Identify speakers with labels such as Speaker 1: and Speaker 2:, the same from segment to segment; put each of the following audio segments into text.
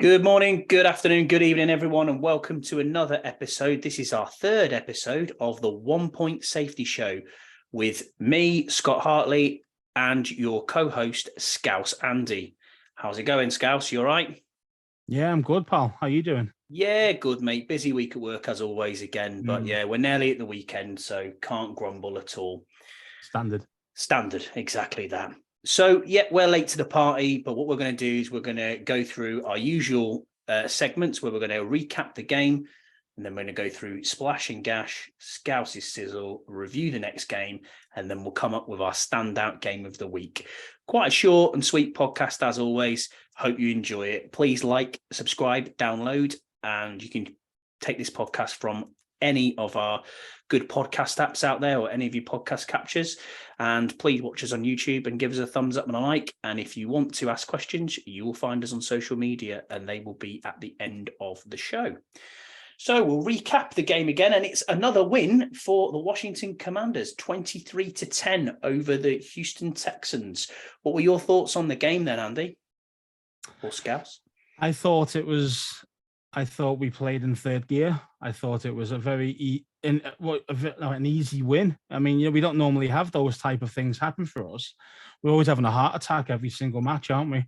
Speaker 1: Good morning, good afternoon, good evening, everyone, and welcome to another episode. This is our third episode of the 1 Point Safety Show with me, Scott Hartley, and your co-host, Scouse Andy. How's it going, Scouse? You all right?
Speaker 2: Yeah, I'm good, pal. How you doing?
Speaker 1: Yeah, good, mate. Busy week at work as always again, but yeah, we're nearly at the weekend, so can't grumble at all.
Speaker 2: Standard,
Speaker 1: exactly that. So, yeah, we're late to the party, but what we're going to do is we're going to go through our usual segments where we're going to recap the game, and then we're going to go through Splash and Gash, Scouse's Sizzle, review the next game, and then we'll come up with our standout game of the week. Quite a short and sweet podcast, as always. Hope you enjoy it. Please like, subscribe, download, and you can take this podcast from any of our good podcast apps out there or any of your podcast captures. And please watch us on YouTube and give us a thumbs up and a like. And if you want to ask questions, you will find us on social media and they will be at the end of the show. So we'll recap the game again, and it's another win for the Washington Commanders, 23-10 over the Houston Texans. What were your thoughts on the game then, Andy? Or Scouts?
Speaker 2: I thought we played in third gear. I thought it was an easy win. I mean, we don't normally have those type of things happen for us. We're always having a heart attack every single match, aren't we?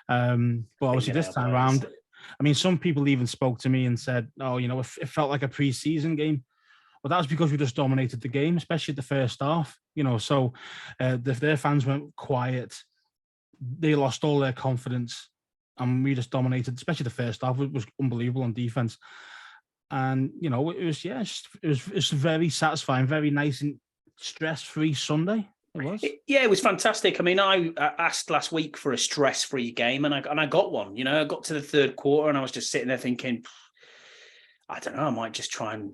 Speaker 2: But obviously this time around, I mean, some people even spoke to me and said, "Oh, it felt like a preseason game." Well, that was because we just dominated the game, especially the first half. So their fans went quiet. They lost all their confidence. And we just dominated, especially the first half. It was unbelievable on defense, and it was very satisfying, very nice and stress-free Sunday. It was.
Speaker 1: It was fantastic. I mean, I asked last week for a stress-free game, and I got one. I got to the third quarter, and I was just sitting there thinking, I don't know, I might just try and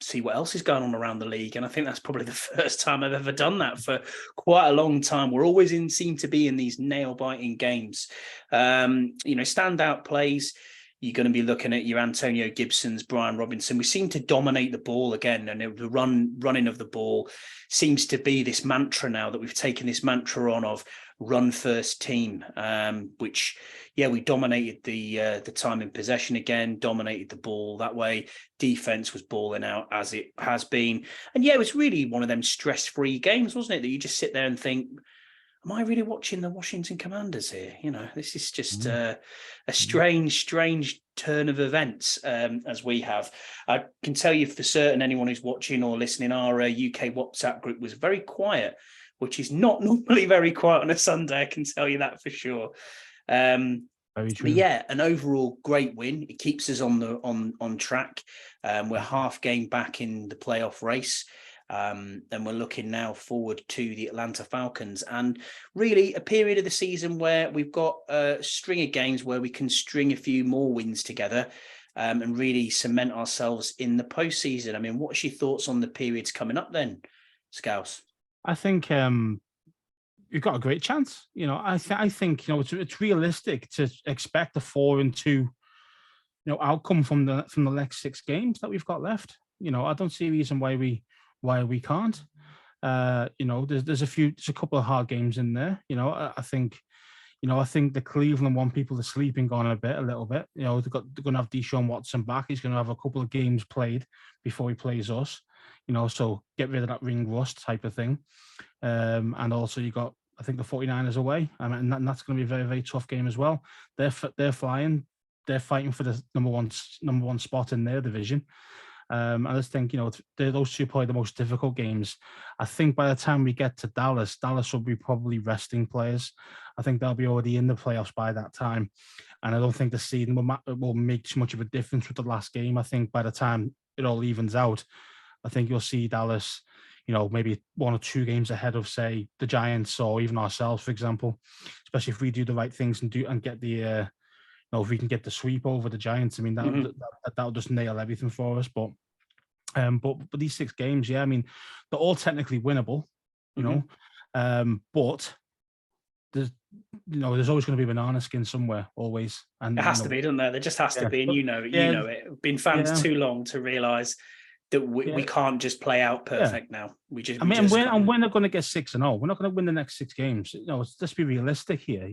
Speaker 1: see what else is going on around the league. And I think that's probably the first time I've ever done that for quite a long time. We're always seem to be in these nail-biting games. Standout plays, you're going to be looking at your Antonio Gibsons, Brian Robinson. We seem to dominate the ball again, and the running of the ball seems to be this mantra now that we've taken this mantra on of run first team, which, we dominated the time in possession again, dominated the ball that way. Defense was balling out as it has been. And it was really one of them stress-free games, wasn't it? That you just sit there and think, am I really watching the Washington Commanders here? This is just a strange turn of events as we have. I can tell you for certain, anyone who's watching or listening, our UK WhatsApp group was very quiet, which is not normally very quiet on a Sunday. I can tell you that for sure.
Speaker 2: Very true.
Speaker 1: But an overall great win. It keeps us on track. We're half game back in the playoff race. And we're looking now forward to the Atlanta Falcons, and really a period of the season where we've got a string of games where we can string a few more wins together and really cement ourselves in the postseason. I mean, what's your thoughts on the periods coming up then, Scouse?
Speaker 2: I think we've got a great chance. I think it's realistic to expect a 4-2 outcome from the next 6 games that we've got left. I don't see a reason why we can't. There's a couple of hard games in there. I think the Cleveland want people to sleeping on a little bit. They're going to have Deshaun Watson back. He's going to have a couple of games played before he plays us. So get rid of that ring rust type of thing. And also you got, I think, the 49ers away. And that's going to be a very, very tough game as well. They're flying. They're fighting for the number one spot in their division. I just think, those two probably the most difficult games. I think by the time we get to Dallas will be probably resting players. I think they'll be already in the playoffs by that time. And I don't think the seeding will make too much of a difference with the last game. I think by the time it all evens out, I think you'll see Dallas, maybe 1 or 2 games ahead of, say, the Giants or even ourselves, for example, especially if we do the right things and get the, if we can get the sweep over the Giants. I mean, that'll just nail everything for us. But these 6 games, I mean, they're all technically winnable, but there's always going to be a banana skin somewhere, always. And
Speaker 1: it has to be, doesn't there? There just has to be, and you know it. Been fans too long to realise that we can't just play out perfect now. We're not going to get 6-0. We're not going to win the next 6 games. Let's be realistic here.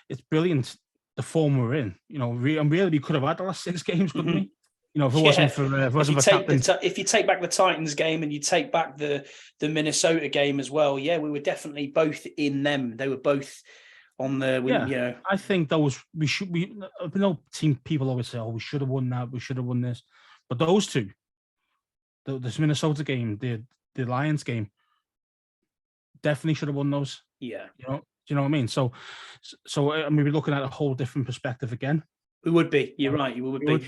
Speaker 1: It's brilliant
Speaker 2: the form we're in, and really we could have had the last 6 games, couldn't we? If it
Speaker 1: Yeah.
Speaker 2: wasn't for captain.
Speaker 1: If you take back the Titans game and you take back the Minnesota game as well, we were definitely both in them. They were both on the.
Speaker 2: I think those I know people always say, "Oh, we should have won that. We should have won this," but those two, this Minnesota game, the Lions game, definitely should have won those.
Speaker 1: Yeah.
Speaker 2: Do you know what I mean? So I mean, we're looking at a whole different perspective again.
Speaker 1: We would be. You're right. You would be.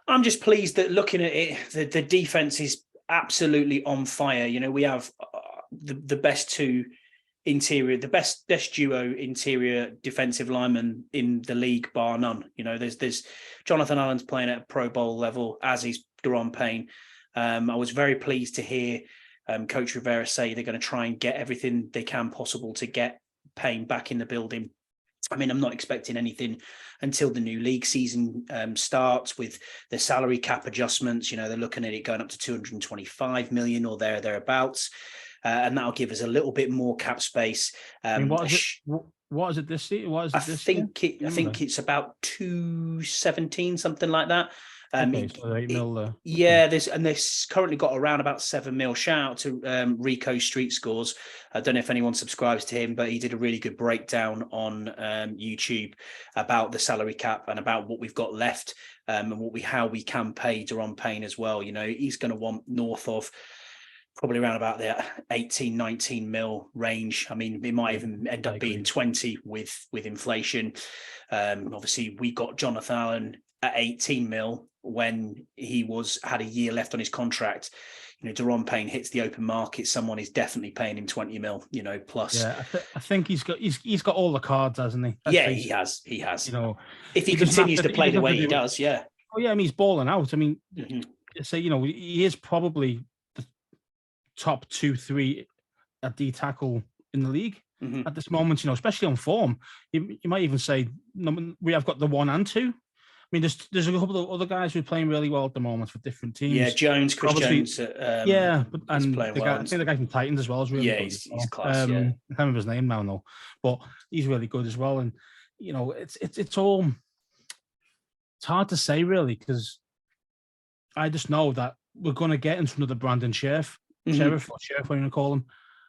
Speaker 1: I'm just pleased that looking at it, the defense is absolutely on fire. We have the best two interior, the best duo interior defensive linemen in the league, bar none. There's Jonathan Allen's playing at a Pro Bowl level, as is Daron Payne. I was very pleased to hear Coach Rivera say they're going to try and get everything they can possible to get Payne back in the building. I mean, I'm not expecting anything until the new league season starts with the salary cap adjustments. They're looking at it going up to 225 million or thereabouts. And that'll give us a little bit more cap space.
Speaker 2: What is it this year? I think
Speaker 1: it's about 217, something like that.
Speaker 2: So 8 mil,
Speaker 1: there's currently got around about 7 mil. Shout out to Rico Street Scores. I don't know if anyone subscribes to him, but he did a really good breakdown on YouTube about the salary cap and about what we've got left and how we can pay Daron Payne as well. He's going to want north of probably around about the 18, 19 mil range. I mean, it might even end up being 20 with inflation. Obviously, we got Jonathan Allen at 18 mil when he had a year left on his contract. Daron Payne hits the open market, someone is definitely paying him 20 mil, plus.
Speaker 2: Yeah, I think he's got all the cards, hasn't he?
Speaker 1: He has. If he continues to play the way he does, yeah.
Speaker 2: Oh yeah, I mean, he's balling out. I mean, so he is probably the top 2-3 at D tackle in the league at this moment. Especially on form. You might even say we have got the 1 and 2. I mean, there's a couple of other guys who are playing really well at the moment for different teams.
Speaker 1: Yeah, Chris Jones.
Speaker 2: And
Speaker 1: playing well.
Speaker 2: I think the guy from Titans as well is really good.
Speaker 1: He's class. I
Speaker 2: can't remember his name now, though, but he's really good as well. And it's hard to say really, because I just know that we're going to get in front of the Brandon Sheriff, what you want to call him.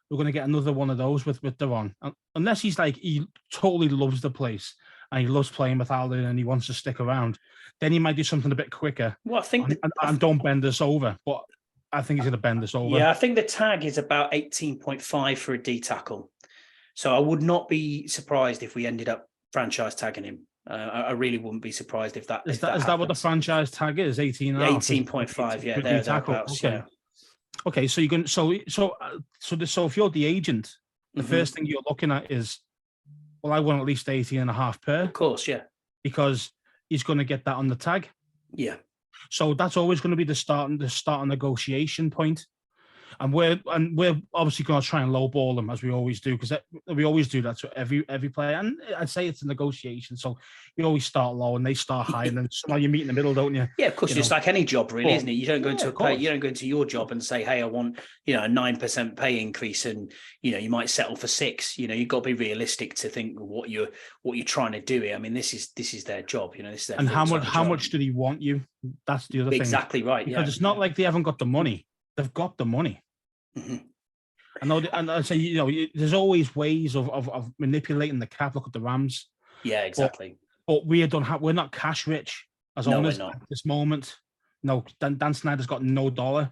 Speaker 2: We're going to get another one of those with Daron, unless he's he totally loves the place and he loves playing with Allen and he wants to stick around. Then he might do something a bit quicker.
Speaker 1: Well, I think
Speaker 2: and don't bend us over, but I think he's going to bend us over.
Speaker 1: Yeah, I think the tag is about 18.5 for a D tackle, so I would not be surprised if we ended up franchise tagging him. I really wouldn't be surprised if that
Speaker 2: is that what the franchise tag is?
Speaker 1: 18.5. Yeah, thereabouts.
Speaker 2: Okay.
Speaker 1: Yeah.
Speaker 2: Okay, so if you're the agent, the first thing you're looking at is, well, I want at least 18.5 per.
Speaker 1: Of course, yeah.
Speaker 2: Because he's going to get that on the tag.
Speaker 1: Yeah.
Speaker 2: So that's always going to be the start negotiation point. And we're obviously going to try and lowball them, as we always do, because we always do that to every player. And I'd say it's a negotiation, so you always start low and they start high, and then somehow you meet in the middle, don't you?
Speaker 1: Yeah, of course. It's like any job, really, isn't it? You don't go into your job and say, "Hey, I want a 9% pay increase," and you might settle for 6. You've got to be realistic to think what you're trying to do here. I mean, this is their job. This is their
Speaker 2: and how much do they want you? That's the other thing.
Speaker 1: Exactly right.
Speaker 2: Because it's not like they haven't got the money; they've got the money. I know, and I say there's always ways of manipulating the cap. Look at the Rams.
Speaker 1: Yeah, exactly.
Speaker 2: But we're not cash rich as owners at this moment. No, Dan Snyder's got no dollar.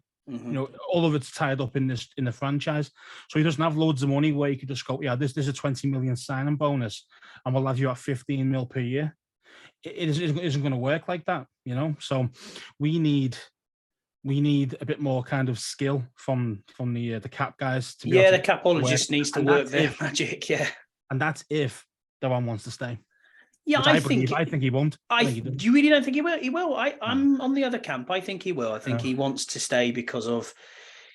Speaker 2: All of it's tied up in the franchise, so he doesn't have loads of money where he could just go, yeah, there's a 20 million signing bonus, and we'll have you at 15 mil per year. It isn't going to work like that, So we need a bit more kind of skill from the cap guys.
Speaker 1: The capologist needs to work their magic. Yeah,
Speaker 2: and that's if Daron wants to stay.
Speaker 1: Yeah,
Speaker 2: I think he won't.
Speaker 1: Do you really don't think he will? He will. I'm on the other camp. I think he will. I think he wants to stay because of,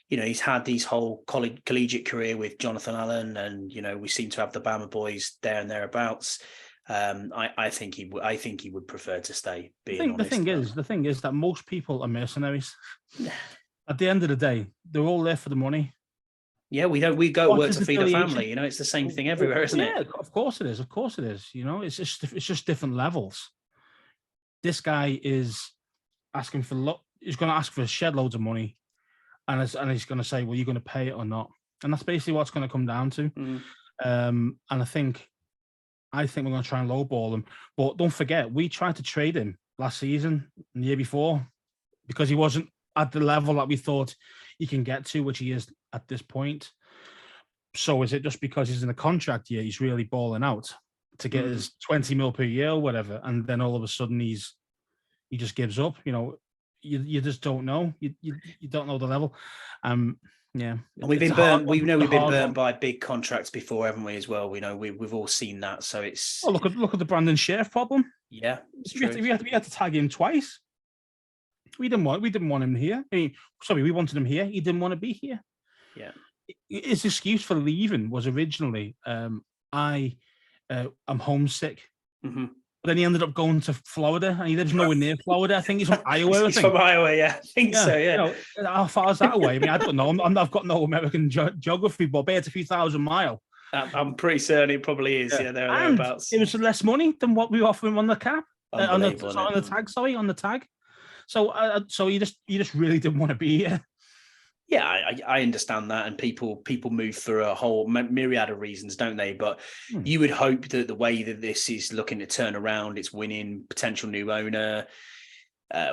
Speaker 1: he's had these whole collegiate career with Jonathan Allen, and we seem to have the Bama boys there and thereabouts. I think he would prefer to stay.
Speaker 2: The thing is that most people are mercenaries. At the end of the day, they're all there for the money.
Speaker 1: Yeah, we go
Speaker 2: What
Speaker 1: work
Speaker 2: is
Speaker 1: to feed a
Speaker 2: affiliation?
Speaker 1: family. You know, it's the same thing everywhere, isn't
Speaker 2: Yeah,
Speaker 1: it?
Speaker 2: of course it is. Of course it is. You know, it's just different levels. This guy is asking for he's going to ask for shed loads of money, and he's going to say, "Well, you're going to pay it or not?" And that's basically what's going to come down to.
Speaker 1: Mm.
Speaker 2: And I think we're going to try and lowball him. But don't forget, we tried to trade him last season and the year before because he wasn't at the level that we thought he can get to, which he is at this point. So is it just because he's in a contract year, he's really balling out to get his 20 mil per year or whatever, and then all of a sudden he just gives up? You know, you just don't know. You don't know the level. Yeah,
Speaker 1: and we've been burnt. We know we've been burnt
Speaker 2: one.
Speaker 1: by big contracts before, haven't we? As well, we know we've all seen that. So it's
Speaker 2: look at the Brandon Scherf problem.
Speaker 1: Yeah,
Speaker 2: we had to tag him twice. We didn't want him here. I mean, sorry, we wanted him here. He didn't want to be here.
Speaker 1: Yeah.
Speaker 2: His excuse for leaving was originally, I'm homesick.
Speaker 1: Mm-hmm.
Speaker 2: But then he ended up going to Florida, and he lives nowhere near Florida. I think he's from Iowa.
Speaker 1: He's from Iowa, yeah. I think so, yeah.
Speaker 2: You know, how far is that away? I mean, I don't know. I've got no American geography, but I bet it's a few thousand miles.
Speaker 1: I'm pretty certain it probably is. Yeah, thereabouts.
Speaker 2: It was less money than what we offer him on the cap, on the tag. So you just really didn't want to be here.
Speaker 1: Yeah, I understand that, and people move for a whole myriad of reasons, don't they? But you would hope that the way that this is looking to turn around, it's winning, potential new owner,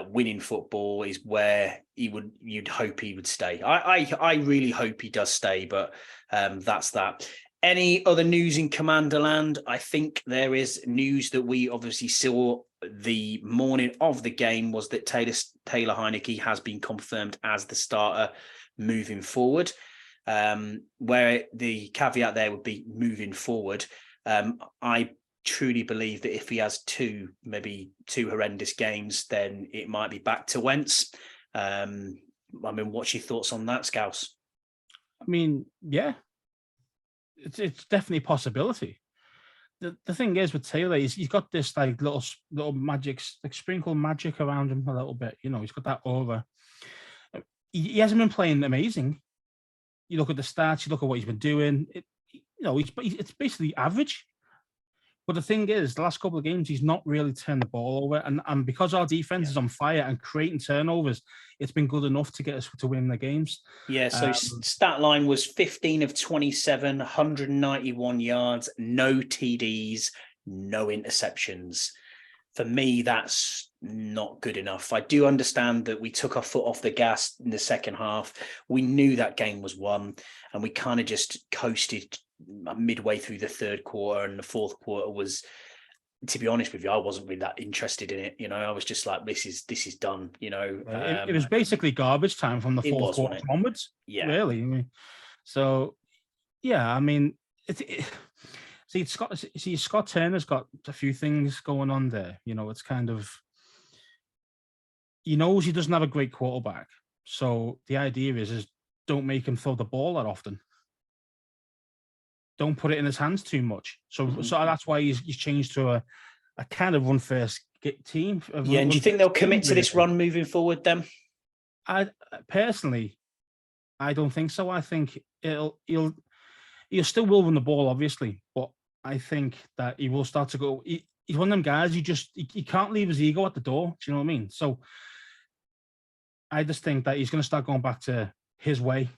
Speaker 1: winning football is where you'd hope he would stay. I really hope he does stay, but that's that. Any other news in Commanderland? I think there is news that we obviously saw the morning of the game was that Taylor Heinicke has been confirmed as the starter moving forward. Where the caveat there would be moving forward. I truly believe that if he has maybe two horrendous games, then it might be back to Wentz. I mean, what's your thoughts on that, Scouse?
Speaker 2: I mean, yeah. It's definitely a possibility. The thing is with Taylor, he's got this like little magic, like sprinkle magic around him a little bit. You know, he's got that aura. He hasn't been playing amazing. You look at the stats, you look at what he's been doing. It's basically average. But the thing is, the last couple of games, he's not really turned the ball over. And because our defense is on fire and creating turnovers, it's been good enough to get us to win the games.
Speaker 1: Yeah, so stat line was 15 of 27, 191 yards, no TDs, no interceptions. For me, that's not good enough. I do understand that we took our foot off the gas in the second half. We knew that game was won, and we kind of just coasted midway through the third quarter, and the fourth quarter was, to be honest with you, I wasn't really that interested in it. You know, I was just like, this is done. You know,
Speaker 2: it was basically garbage time from the fourth quarter onwards.
Speaker 1: Yeah,
Speaker 2: really. I mean, so yeah, I mean, Scott Turner's got a few things going on there. You know, it's kind of, he knows he doesn't have a great quarterback, so the idea is don't make him throw the ball that often. Don't put it in his hands too much. So that's why he's changed to a kind of run first team.
Speaker 1: Yeah, and do you think they'll commit to this run moving forward then?
Speaker 2: I personally, I don't think so. I think he'll still will run the ball, obviously, but I think that he will start to go. He's one of them guys. He can't leave his ego at the door. Do you know what I mean? So I just think that he's going to start going back to his way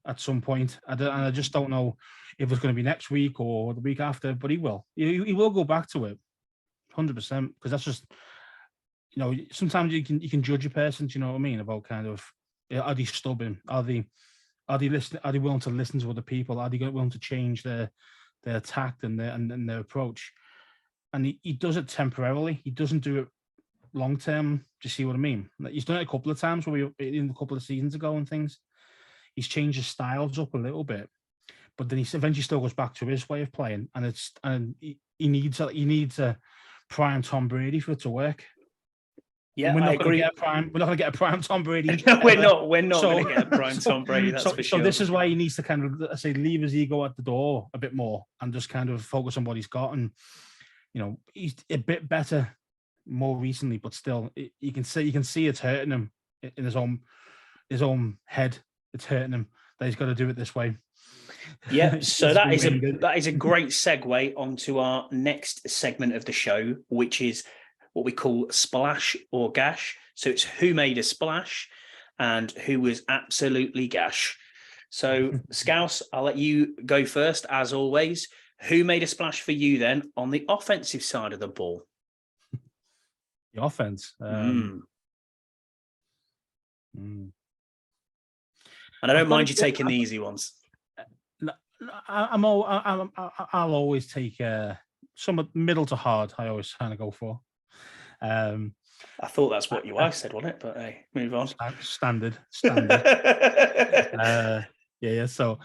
Speaker 2: at some point. And I just don't know if it's going to be next week or the week after, but he will. He will go back to it, 100%. Because that's just, you know, sometimes you can judge a person. Do you know what I mean? About kind of, are they stubborn? Are they willing to listen to other people? Are they willing to change their tact and their approach? And he does it temporarily. He doesn't do it long term. Do you see what I mean? He's done it a couple of times where in a couple of seasons ago and things. He's changed his styles up a little bit, but then he eventually still goes back to his way of playing, and he needs a prime Tom Brady for it to work.
Speaker 1: Yeah,
Speaker 2: we're not
Speaker 1: I agree.
Speaker 2: We're not going to get a prime Tom Brady.
Speaker 1: No, we're not going to get a prime Tom Brady. That's for sure.
Speaker 2: So this is why he needs to kind of leave his ego at the door a bit more and just kind of focus on what he's got. And you know, he's a bit better more recently, but still, you can see it's hurting him in his own head. It's hurting him that he's got to do it this way.
Speaker 1: Yep. So
Speaker 2: It's been really good.
Speaker 1: that is a great segue onto our next segment of the show, which is what we call splash or gash. So it's who made a splash and who was absolutely gash. So Scouse, I'll let you go first, as always. Who made a splash for you then on the offensive side of the ball?
Speaker 2: The offense.
Speaker 1: And I don't mind you taking the easy ones.
Speaker 2: I'll always take some middle to hard. I always kind of go for.
Speaker 1: I thought that's what your wife said, wasn't it? But hey, move on.
Speaker 2: Standard. Yeah. So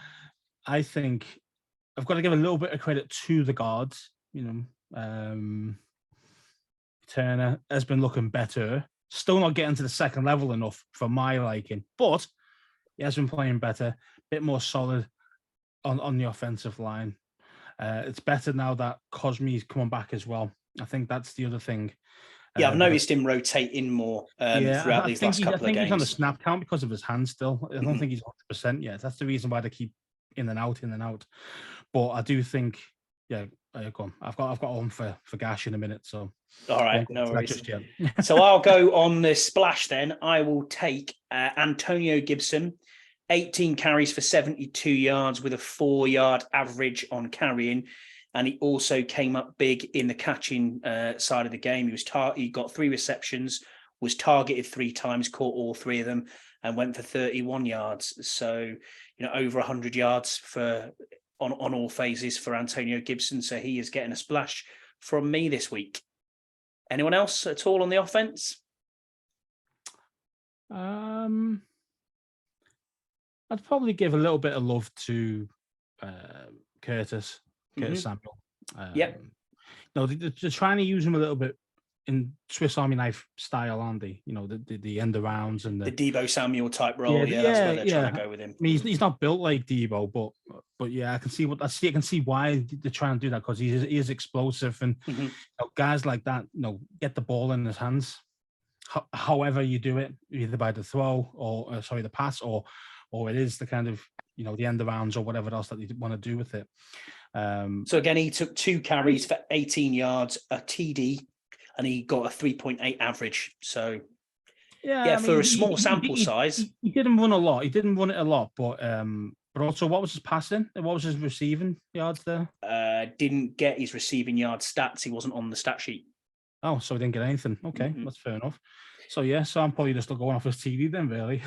Speaker 2: I think I've got to give a little bit of credit to the guards. Turner has been looking better. Still not getting to the second level enough for my liking, but he has been playing better, a bit more solid on the offensive line. It's better now that Cosme's coming back as well. I think that's the other thing.
Speaker 1: Yeah, I've noticed him rotating more throughout these last couple of games.
Speaker 2: I think he's on the snap count because of his hand still. I don't think he's 100% yet. That's the reason why they keep in and out. But I do think, go on. I've got one for Gash in a minute. So
Speaker 1: all right, no worries. So I'll go on the splash then. I will take Antonio Gibson, 18 carries for 72 yards with a 4-yard average on carrying. And he also came up big in the catching side of the game. He got 3 receptions, was targeted 3 times, caught all 3 of them, and went for 31 yards. So, over 100 yards on all phases for Antonio Gibson. So he is getting a splash from me this week. Anyone else at all on the offense?
Speaker 2: I'd probably give a little bit of love to Curtis Samuel. They're trying to use him a little bit in Swiss Army knife style, aren't they? The end arounds and
Speaker 1: the Debo Samuel type role. That's where they're trying to go with him.
Speaker 2: I mean, he's not built like Debo, but yeah, I can see why they're trying to do that, because he is explosive, and guys like that, get the ball in his hands. However you do it, either by the throw or the pass, or it is the kind of the end arounds or whatever else that you want to do with it.
Speaker 1: So again, he took 2 carries for 18 yards, a TD, and he got a 3.8 average. So for a small sample size,
Speaker 2: he didn't run a lot. He didn't run it a lot, but also, what was his passing? What was his receiving yards there?
Speaker 1: Didn't get his receiving yard stats. He wasn't on the stat sheet.
Speaker 2: Oh, so he didn't get anything. Okay, that's fair enough. So so I'm probably just going off his TD then, really.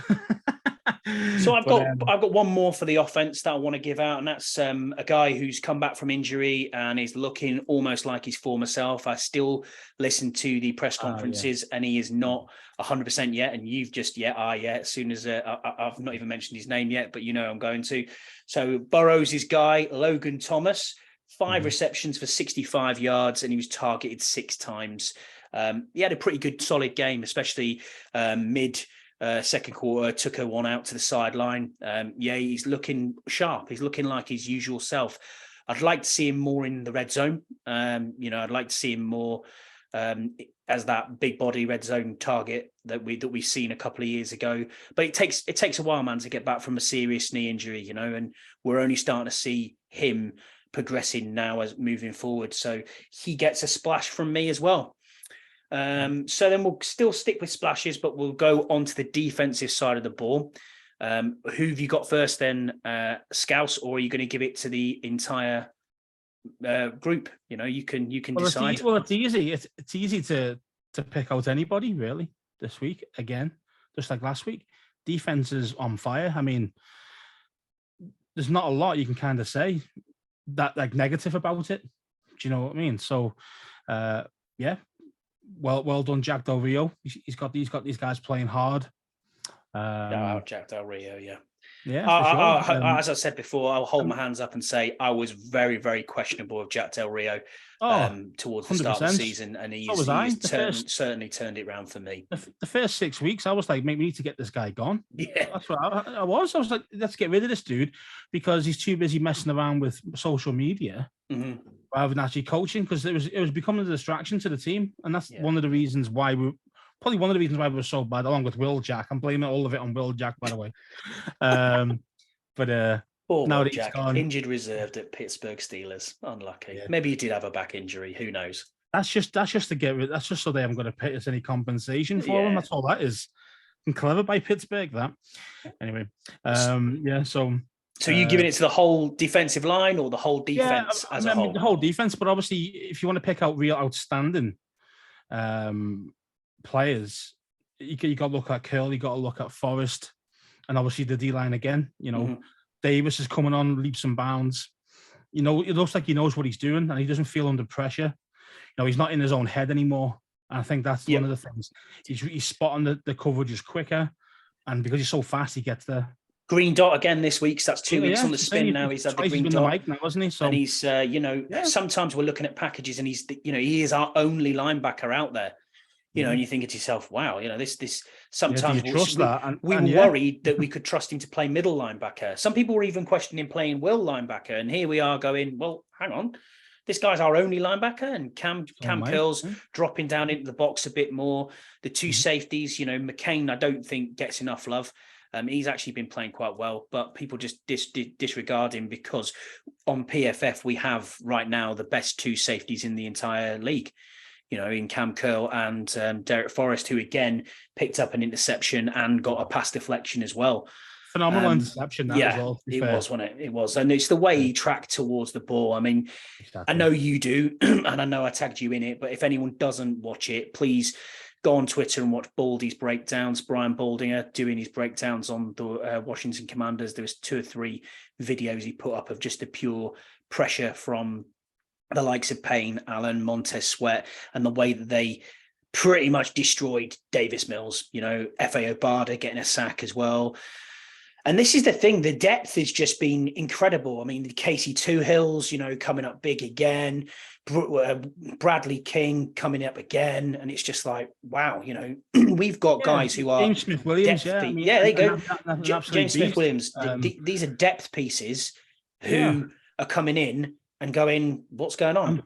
Speaker 1: So I've got one more for the offense that I want to give out, and that's a guy who's come back from injury and is looking almost like his former self. I still listen to the press conferences, and he is not 100% yet. And you've just as soon as I've not even mentioned his name yet, but I'm going to. So Burrows' guy, Logan Thomas, 5 receptions for 65 yards, and he was targeted 6 times. He had a pretty good, solid game, especially mid. Second quarter, took one out to the sideline. He's looking sharp. He's looking like his usual self. I'd like to see him more in the red zone. I'd like to see him more as that big body red zone target that we've seen a couple of years ago. But it takes a while, man, to get back from a serious knee injury, and we're only starting to see him progressing now as moving forward. So he gets a splash from me as well. So then we'll still stick with splashes, but we'll go on to the defensive side of the ball. Who have you got first then, Scouse, or are you going to give it to the entire group? You can decide.
Speaker 2: It's easy. It's easy to pick out anybody really this week. Again, just like last week, defense is on fire. I mean, there's not a lot you can kind of say that like negative about it. Do you know what I mean? So, Well done, Jack Del Rio. He's got these guys playing hard.
Speaker 1: Jack Del Rio,
Speaker 2: As
Speaker 1: I said before, I'll hold my hands up and say I was very, very questionable of Jack Del Rio towards the start of the season, and he's certainly turned it around for me.
Speaker 2: The first 6 weeks, I was like, maybe we need to get this guy gone.
Speaker 1: Yeah,
Speaker 2: that's what I was. I was like, let's get rid of this dude because he's too busy messing around with social media. Rather than actually coaching, because it was becoming a distraction to the team, and that's one of the reasons why we were so bad, along with Will Jack. I'm blaming all of it on Will Jack, by the way. But
Speaker 1: Poor
Speaker 2: now
Speaker 1: Will
Speaker 2: that he's
Speaker 1: Jack,
Speaker 2: gone.
Speaker 1: injured reserved at Pittsburgh Steelers. Unlucky.
Speaker 2: Yeah.
Speaker 1: Maybe he did have a back injury. Who knows?
Speaker 2: That's just to get rid. That's just so they haven't got to pay us any compensation for him.
Speaker 1: Yeah.
Speaker 2: That's all that is. And clever by Pittsburgh, that. Anyway, yeah. So
Speaker 1: you're giving it to the whole defensive line or the whole defense as a whole?
Speaker 2: The whole defense, but obviously, if you want to pick out real outstanding players, you got to look at Curl, you got to look at Forrest, and obviously the D line again. You know, Davis is coming on leaps and bounds. You know, it looks like he knows what he's doing, and he doesn't feel under pressure. You know, he's not in his own head anymore. And I think that's one of the things. He's spotting the coverages quicker, and because he's so fast, he gets there.
Speaker 1: Green dot again this week. So that's 2 weeks on the spin now. He's had the green dot.
Speaker 2: The mic now, wasn't he? So,
Speaker 1: and he's, sometimes we're looking at packages and he's, he is our only linebacker out there. You know, and you think to yourself, wow, this sometimes we were worried that we could trust him to play middle linebacker. Some people were even questioning playing will linebacker. And here we are going, well, hang on. This guy's our only linebacker, and Cam Curl's dropping down into the box a bit more. The two safeties, McCain, I don't think gets enough love. He's actually been playing quite well, but people just disregard him because on PFF we have right now the best two safeties in the entire league. In Cam Curl and Derek Forrest, who again picked up an interception and got a pass deflection as well.
Speaker 2: Phenomenal interception. As well,
Speaker 1: it was, wasn't it? It was. And it's the way he tracked towards the ball. I mean, exactly. I know you do, and I know I tagged you in it, but if anyone doesn't watch it, please go on Twitter and watch Baldy's breakdowns. Brian Baldinger doing his breakdowns on the Washington Commanders. There was 2 or 3 videos he put up of just the pure pressure from the likes of Payne, Allen, Montez Sweat, and the way that they pretty much destroyed Davis Mills. F.A. Obada getting a sack as well. And this is the thing, the depth has just been incredible. I mean, Casey Toohills, coming up big again, Bradley King coming up again. And it's just like, wow, we've got guys who are...
Speaker 2: James Smith-Williams,
Speaker 1: there you go. James Smith-Williams. These are depth pieces who are coming in and going, what's going on?
Speaker 2: And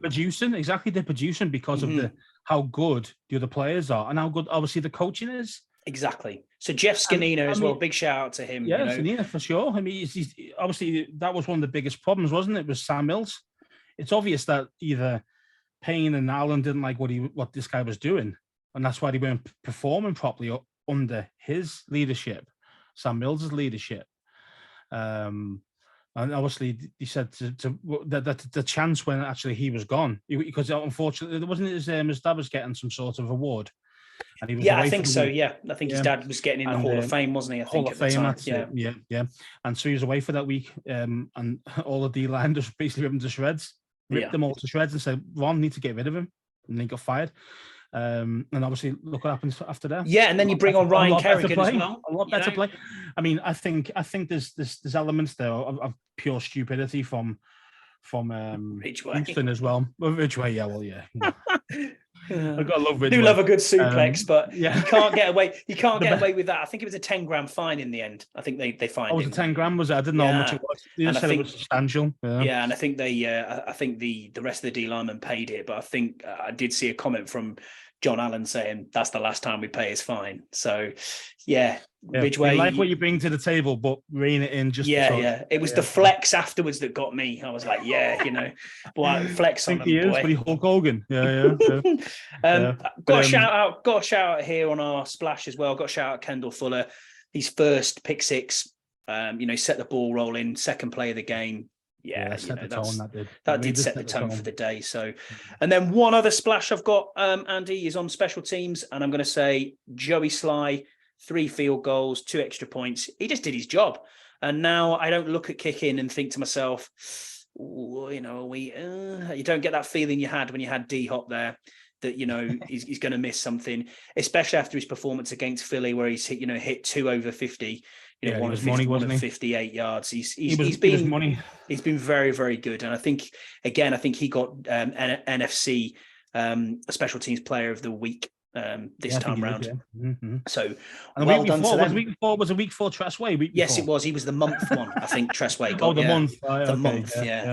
Speaker 2: they're producing because of how good the other players are and how good, obviously, the coaching is.
Speaker 1: Exactly. So Jeff Scanino as well. Big shout out to him.
Speaker 2: Yeah, Scanino for sure. I mean, he's obviously that was one of the biggest problems, wasn't it? Was Sam Mills? It's obvious that either Payne and Allen didn't like what this guy was doing, and that's why they weren't performing properly under his leadership, Sam Mills' leadership. And obviously, he said that the chance when actually he was gone, because unfortunately, there wasn't his dad was getting some sort of award. And he was
Speaker 1: I think so. Yeah, I think his dad was getting in the Hall of Fame, wasn't he? I think
Speaker 2: Hall of Fame. Yeah. And so he was away for that week, and all the D-line just basically ripped him to shreds, them all to shreds, and said, "Ron, need to get rid of him," and he got fired. And obviously, look what happens after that.
Speaker 1: Yeah, and then you bring on Ryan Kerrigan as well.
Speaker 2: A lot better play. I mean, I think there's elements there of pure stupidity from Houston as well. Ridgeway, I've got to love Ridgeway.
Speaker 1: Do love a good suplex, but you can't get away. You can't get away with that. I think it was a 10-grand fine in the end. I think they fined.
Speaker 2: Oh, was it 10 grand? Was it? I didn't know how much it was. You said it was substantial.
Speaker 1: Yeah, and I think I think the rest of the D linemen paid it, but I think I did see a comment from John Allen saying that's the last time we pay his fine. So, Ridgeway.
Speaker 2: I like what you bring to the table, but rein it in just.
Speaker 1: It was the flex afterwards that got me. I was like, boy, flex on him. He is,
Speaker 2: but he Hulk Hogan.
Speaker 1: Got a shout out here on our splash as well. Got a shout out Kendall Fuller. His first pick six. Set the ball rolling. Second play of the game. That did set the tone for the day. So, and then one other splash I've got, Andy, is on special teams, and I'm going to say Joey Sly, 3 field goals, 2 extra points. He just did his job, and now I don't look at kicking and think to myself, you don't get that feeling you had when you had D Hop there. That he's going to miss something, especially after his performance against Philly, where he's hit 2 over 50. One of 58 yards. He's been very, very good, and I think he got NFC Special Teams Player of the Week this time round. So,
Speaker 2: and
Speaker 1: well done to them.
Speaker 2: Was a week 4 Tressway?
Speaker 1: Yes, it was. He was the month one. I think Tressway got
Speaker 2: month.
Speaker 1: The month.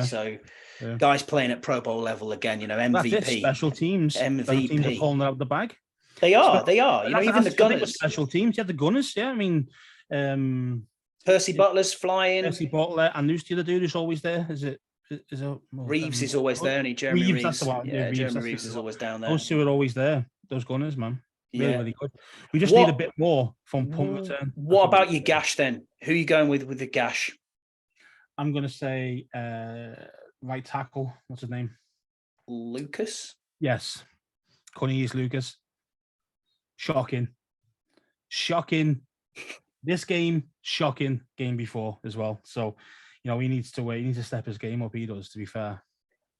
Speaker 1: So. Yeah. Guys playing at Pro Bowl level again, MVP.
Speaker 2: Special teams.
Speaker 1: MVP.
Speaker 2: Special teams are pulling out the bag.
Speaker 1: They are. Even the Gunners.
Speaker 2: Special teams. Yeah, the Gunners. Yeah, I mean,
Speaker 1: Percy Butler's flying.
Speaker 2: Percy Butler, and who's the other dude who's always there? Is it?
Speaker 1: Reeves is always there, and Jeremy Reeves.
Speaker 2: That's the one.
Speaker 1: Yeah,
Speaker 2: Reeves,
Speaker 1: Jeremy Reeves is always down there.
Speaker 2: Those two are always there. Those gunners, man. Really,
Speaker 1: Yeah.
Speaker 2: really good. We just need a bit more from punt return.
Speaker 1: What about your gash then? Who are you going with the gash?
Speaker 2: I'm going to say right tackle. What's his name?
Speaker 1: Lucas?
Speaker 2: Yes. Cornelius Lucas. Shocking. This game, shocking game before as well. So, he needs to step his game up. He does, to be fair.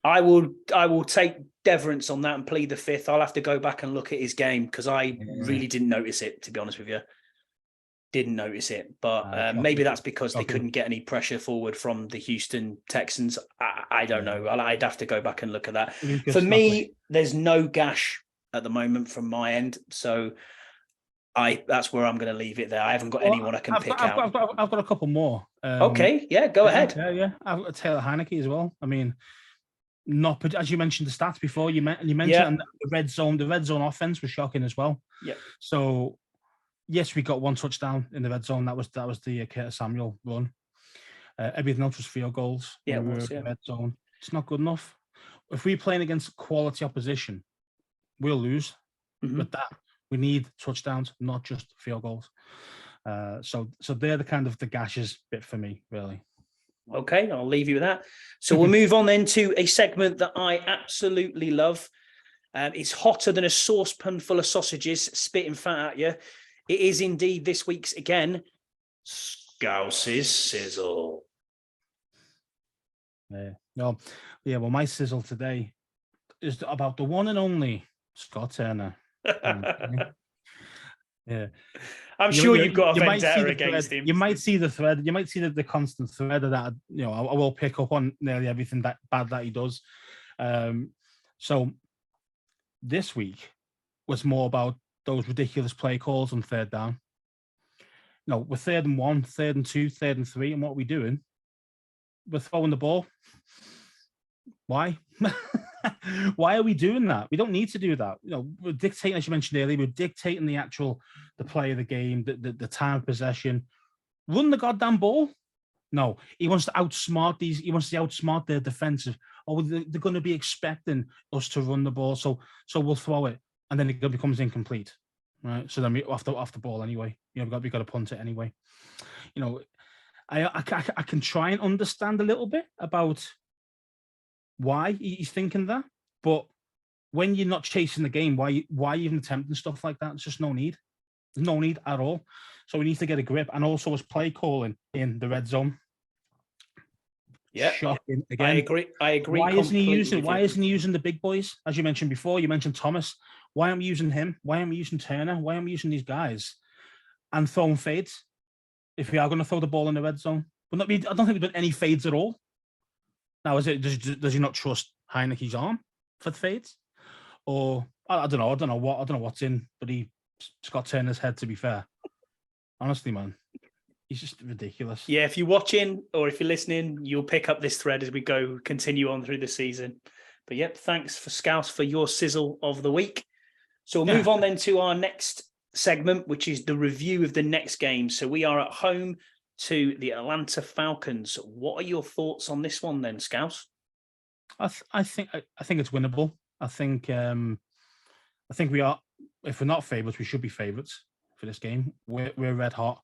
Speaker 1: I will take deference on that and plead the fifth. I'll have to go back and look at his game because I really didn't notice it, to be honest with you. Didn't notice it, but maybe that's because they couldn't get any pressure forward from the Houston Texans. I don't know. I'd have to go back and look at that. For me, there's no gash at the moment from my end, so that's where I'm going to leave it there. I haven't got anyone I can pick out.
Speaker 2: I've got a couple more.
Speaker 1: Okay, yeah, go ahead.
Speaker 2: Yeah. I've got Taylor Heineke as well. I mean, not as you mentioned the stats before. You mentioned and the red zone offense was shocking as well.
Speaker 1: Yeah.
Speaker 2: So yes, we got one touchdown in the red zone. That was the Curtis Samuel run. Everything else was field goals.
Speaker 1: Yeah, it was. Yeah.
Speaker 2: Red zone. It's not good enough. If we're playing against quality opposition, we'll lose. With that, we need touchdowns, not just field goals. So they're the kind of the gashes bit for me, really.
Speaker 1: Okay, I'll leave you with that. So we'll move on then to a segment that I absolutely love. It's hotter than a saucepan full of sausages spitting fat at you. It is indeed this week's, again, Scouse's Sizzle.
Speaker 2: Well, my sizzle today is about the one and only Scott Turner. Yeah.
Speaker 1: I'm sure you've got a vendetta against him.
Speaker 2: You might see the thread. You might see the constant thread of that. I will pick up on nearly everything that bad that he does. So this week was more about those ridiculous play calls on third down. We're 3rd and 1, 3rd and 2, 3rd and 3, and what are we doing? We're throwing the ball. Why? Why are we doing that? We don't need to do that. We're dictating, as you mentioned earlier, we're dictating the play of the game, the time of possession. Run the goddamn ball. No, he wants to outsmart these. He wants to outsmart their defensive. They're going to be expecting us to run the ball, so we'll throw it, and then it becomes incomplete, right? So then we off the ball anyway. We've got to punt it anyway. I can try and understand a little bit about why he's thinking that, but when you're not chasing the game, why even attempting stuff like that? There's just no need. There's no need at all. So we need to get a grip, and also his play calling in the red zone.
Speaker 1: Yeah,
Speaker 2: shocking. Again,
Speaker 1: I agree.
Speaker 2: Why isn't he using the big boys? As you mentioned before, you mentioned Thomas. Why am I using him? Why am I using Turner? Why am I using these guys and throwing fades? If we are going to throw the ball in the red zone, I don't think we've done any fades at all. Now, does he not trust Heineke's arm for the fades? Or I don't know what's in, but Scott Turner's head, to be fair. Honestly, man, he's just ridiculous.
Speaker 1: Yeah, if you're watching or if you're listening, you'll pick up this thread as we continue on through the season. But yep, thanks for Scouse for your sizzle of the week. So we'll move on then to our next segment, which is the review of the next game. So we are at home to the Atlanta Falcons. What are your thoughts on this one then, Scouse?
Speaker 2: I think it's winnable. I think we are. If we're not favourites, we should be favourites for this game. We're red hot.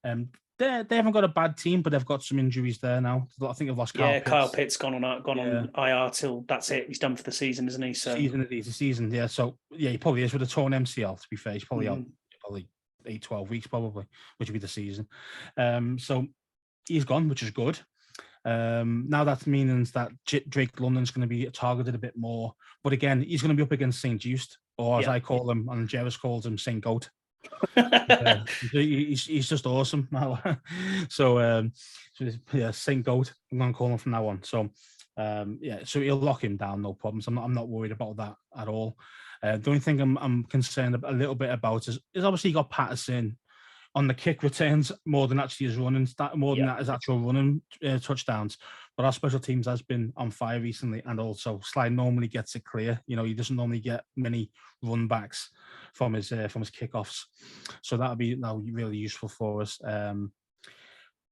Speaker 2: They haven't got a bad team, but they've got some injuries there now. I think they've lost Kyle Pitts.
Speaker 1: Kyle Pitts gone on IR till that's it. He's done for the season, isn't he? So
Speaker 2: season, yeah. So yeah, he probably is with a torn MCL. To be fair, he's probably out 8-12 weeks probably, which would be the season. So he's gone, which is good. Now that means that Drake London's going to be targeted a bit more, but again, he's going to be up against St. Just, or as I call him, and Jerris calls him, St. Goat. He's just awesome. So St. Goat, I'm going to call him from now on. So so he'll lock him down, no problems. I'm not worried about that at all. The only thing I'm concerned a little bit about is obviously you got Patterson on the kick returns more than actually his running, more than that his actual running touchdowns. But our special teams has been on fire recently, and also Slide normally gets it clear. He doesn't normally get many run backs from his kickoffs, so that'll be really useful for us.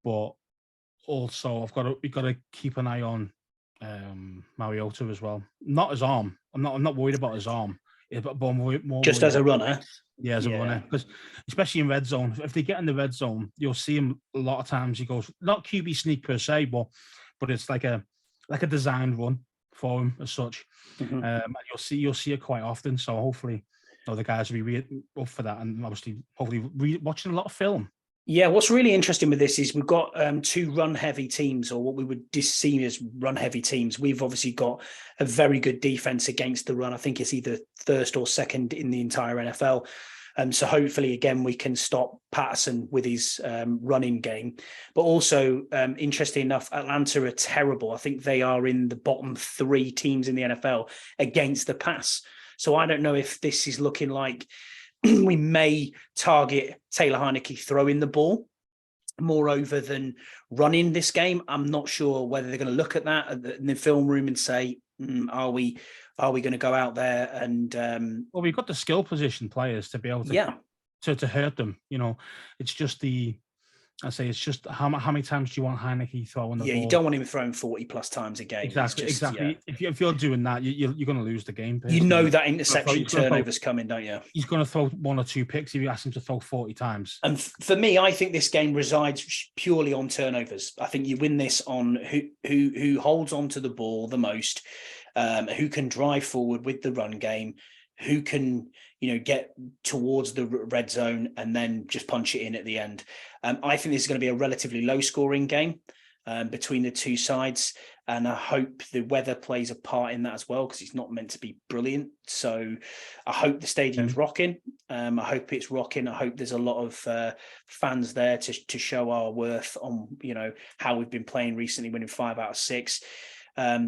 Speaker 2: but also we've got to keep an eye on Mariota as well. Not his arm. I'm not worried about his arm, but I'm more
Speaker 1: just as a runner.
Speaker 2: Yeah, as a runner, because especially in red zone, if they get in the red zone, you'll see him a lot of times. He goes not QB sneak per se, but it's like a designed run for him as such. And you'll see it quite often. So hopefully, the guys will be up for that, and obviously, hopefully, watching a lot of film.
Speaker 1: Yeah, what's really interesting with this is we've got two run-heavy teams, or what we would see as run-heavy teams. We've obviously got a very good defense against the run. I think it's either first or second in the entire NFL. So hopefully, again, we can stop Patterson with his running game. But also, interesting enough, Atlanta are terrible. I think they are in the bottom 3 teams in the NFL against the pass. So I don't know if this is looking like we may target Taylor Heinicke throwing the ball moreover than running this game. I'm not sure whether they're going to look at that in the film room and say, are we going to go out there and
Speaker 2: well, we've got the skill position players to be able to hurt them. It's just it's just how many times do you want Heinicke throwing the ball?
Speaker 1: Yeah, you don't want him throwing 40 plus times a game.
Speaker 2: Exactly. Yeah. If you're doing that, you're going to lose the game.
Speaker 1: Personally. You know that interception turnover's coming, don't you?
Speaker 2: He's going to throw 1 or 2 picks if you ask him to throw 40 times.
Speaker 1: And for me, I think this game resides purely on turnovers. I think you win this on who holds on to the ball the most, who can drive forward with the run game, who can get towards the red zone and then just punch it in at the end. I think this is going to be a relatively low scoring game between the two sides. And I hope the weather plays a part in that as well, because it's not meant to be brilliant. So I hope the stadium's rocking. I hope it's rocking. I hope there's a lot of fans there to show our worth on, how we've been playing recently, winning 5 out of 6. I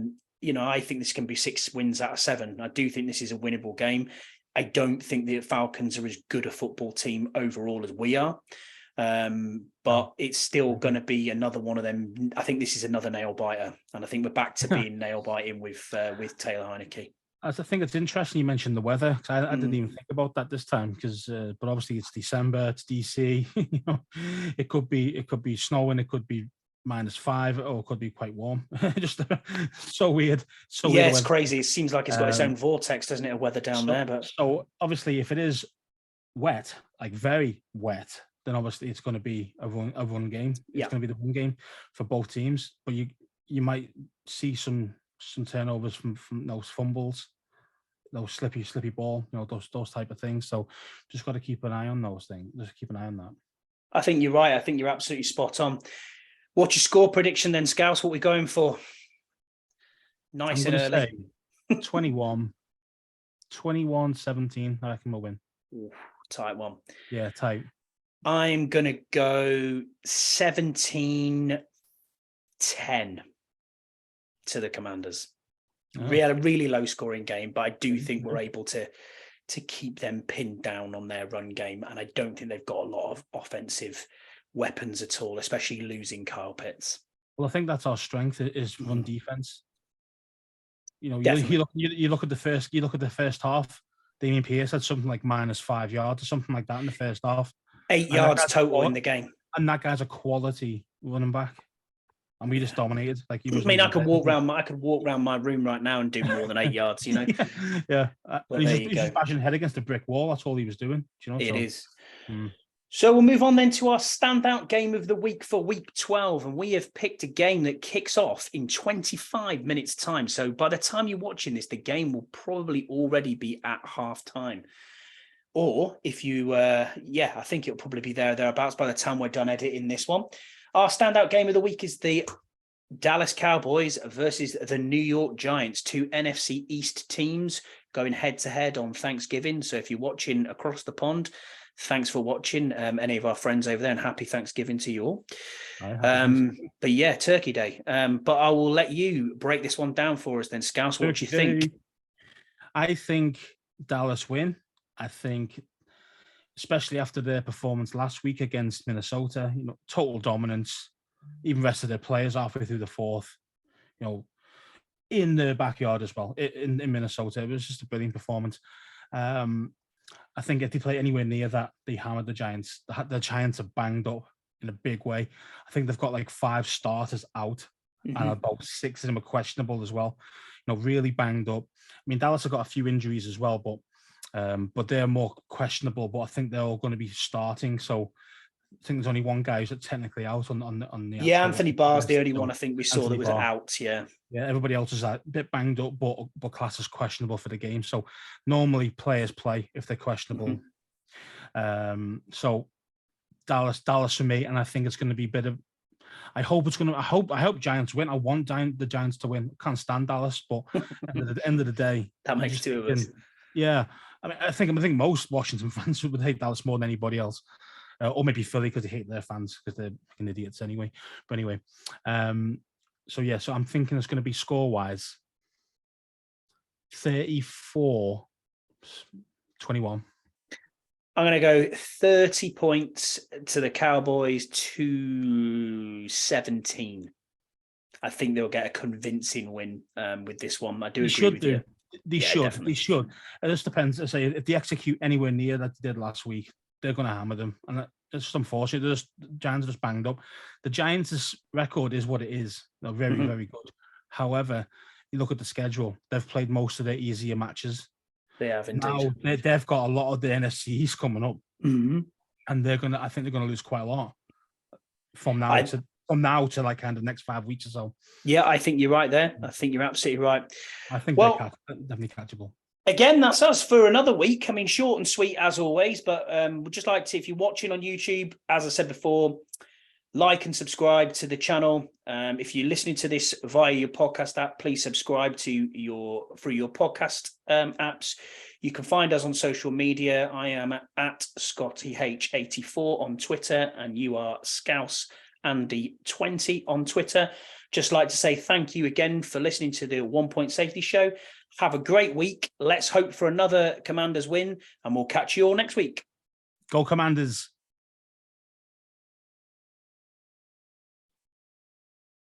Speaker 1: think this can be 6 wins out of 7. I do think this is a winnable game. I don't think the Falcons are as good a football team overall as we are. But it's still going to be another one of them. I think this is another nail biter. And I think we're back to being nail biting with Taylor Heinicke.
Speaker 2: I think it's interesting you mentioned the weather, because I didn't even think about that this time, but obviously it's December, it's DC. It could be snowing, it could be -5, or it could be quite warm. Just so weird.
Speaker 1: It's crazy. It seems like it's got its own vortex, doesn't it, of weather down there? But
Speaker 2: so obviously, if it is wet, like very wet, then obviously it's going to be a run game. It's going to be the run game for both teams. But you might see some turnovers from those fumbles, those slippy ball, those type of things. So just got to keep an eye on those things. Just keep an eye on that.
Speaker 1: I think you're right. I think you're absolutely spot on. What's your score prediction then, Scouts? What are we going for? Nice and early.
Speaker 2: 21-17. I reckon we'll win.
Speaker 1: Ooh, tight one.
Speaker 2: Yeah, tight.
Speaker 1: I'm going to go 17-10 to the Commanders. We had a really low scoring game, but I do think we're able to keep them pinned down on their run game. And I don't think they've got a lot of offensive weapons at all, especially losing Kyle Pitts.
Speaker 2: Well, I think that's our strength is run defense. You look at the first half. Damian Pierce had something like -5 yards or something like that in the first half.
Speaker 1: 8 yards total in the game,
Speaker 2: and that guy's a quality running back. And we just dominated. I
Speaker 1: could walk around my room right now and do more than 8 yards.
Speaker 2: Yeah. He's just bashing head against a brick wall. That's all he was doing.
Speaker 1: It is. So we'll move on then to our standout game of the week for week 12. And we have picked a game that kicks off in 25 minutes time. So by the time you're watching this, the game will probably already be at half time. Or if you, I think it'll probably be thereabouts by the time we're done editing this one. Our standout game of the week is the Dallas Cowboys versus the New York Giants, 2 NFC East teams going head to head on Thanksgiving. So if you're watching across the pond, thanks for watching, any of our friends over there, and happy Thanksgiving to you all. But yeah, Turkey Day. But I will let you break this one down for us then, Scouse. What do you think?
Speaker 2: I think Dallas win. I think, especially after their performance last week against Minnesota, total dominance, even rest of their players halfway through the fourth, in the backyard as well, in Minnesota. It was just a brilliant performance. I think if they play anywhere near that, they hammered the Giants. The Giants are banged up. in a big way. I think they've got like 5 starters out, and about 6 of them are questionable as well. Really banged up. I mean, Dallas have got a few injuries as well, but they're more questionable. But I think they're all going to be starting. So I think there's only one guy who's technically out on the.
Speaker 1: Yeah, Anthony Barr's the only
Speaker 2: so
Speaker 1: one I think we saw
Speaker 2: Anthony
Speaker 1: that was
Speaker 2: Barr.
Speaker 1: out. Yeah,
Speaker 2: everybody else is a bit banged up, but class is questionable for the game. So normally players play if they're questionable. So Dallas for me, and I think it's going to be a bit of. I hope Giants win. I want the Giants to win. Can't stand Dallas, but at the end of the day,
Speaker 1: that makes 2 of us.
Speaker 2: Yeah, I mean, I think most Washington fans would hate Dallas more than anybody else, or maybe Philly because they hate their fans because they're fucking idiots anyway. But anyway, so I'm thinking it's going to be score-wise 34-21.
Speaker 1: I'm going to go 30 points to the Cowboys to 17. I think they'll get a convincing win with this one. I do agree with you.
Speaker 2: They should. It just depends. I say if they execute anywhere near that they did last week, they're going to hammer them, and it's just unfortunate. The Giants are just banged up. The Giants' record is what it is. They're very, very good. However, you look at the schedule; they've played most of their easier matches.
Speaker 1: They have indeed.
Speaker 2: Now they've got a lot of the NFCs coming up, and I think they're going to lose quite a lot from now to like kind of next 5 weeks or so.
Speaker 1: Yeah, I think you're right there. I think you're absolutely right.
Speaker 2: I think they're definitely catchable.
Speaker 1: Again, that's us for another week. I mean, short and sweet as always, but we'd just like to, if you're watching on YouTube, as I said before, like and subscribe to the channel. If you're listening to this via your podcast app, please subscribe through your podcast apps. You can find us on social media. I am at ScottyH84 on Twitter, and you are Scouse Andy20 on Twitter. Just like to say thank you again for listening to the 1 Point Safety Show. Have a great week. Let's hope for another Commanders win, and we'll catch you all next week.
Speaker 2: Go Commanders.